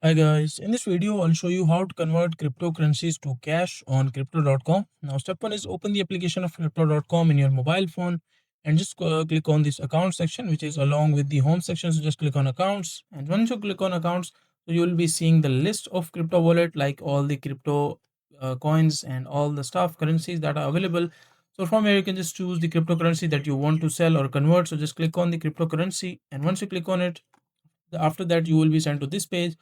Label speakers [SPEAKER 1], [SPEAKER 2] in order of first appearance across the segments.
[SPEAKER 1] Hi guys, in this video I'll show you how to convert cryptocurrencies to cash on crypto.com. Now step 1 is open the application of crypto.com in your mobile phone and just click on this account section, which is along with the home section. So just click on accounts, and once you click on accounts, so you will be seeing the list of crypto wallet, like all the crypto coins and all the stuff currencies that are available. So from here you can just choose the cryptocurrency that you want to sell or convert. So just click on the cryptocurrency, and once you click on it, after that you will be sent to this page.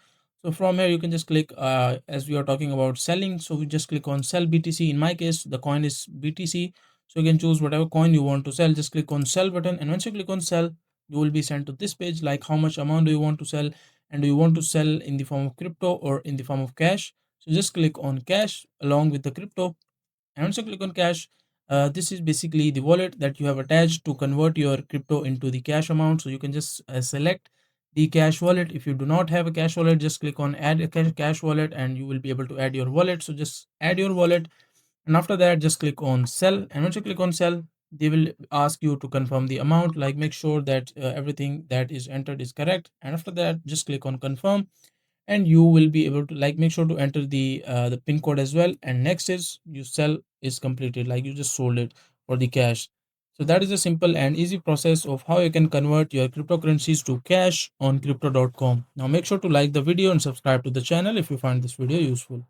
[SPEAKER 1] So from here you can just click, as we are talking about selling, so we just click on sell BTC. In my case the coin is BTC, so you can choose whatever coin you want to sell. Just click on sell button, and once you click on sell, you will be sent to this page, like how much amount do you want to sell, and do you want to sell in the form of crypto or in the form of cash. So just click on cash along with the crypto, and once you click on cash, this is basically the wallet that you have attached to convert your crypto into the cash amount. So you can just select the cash wallet. If you do not have a cash wallet, just click on add a cash wallet, and you will be able to add your wallet. So just add your wallet, and after that just click on sell, and once you click on sell, they will ask you to confirm the amount, like make sure that everything that is entered is correct, and after that just click on confirm, and you will be able to, like, make sure to enter the pin code as well. And next is you sell is completed, like you just sold it for the cash. So that is a simple and easy process of how you can convert your cryptocurrencies to cash on crypto.com. Now make sure to like the video and subscribe to the channel if you find this video useful.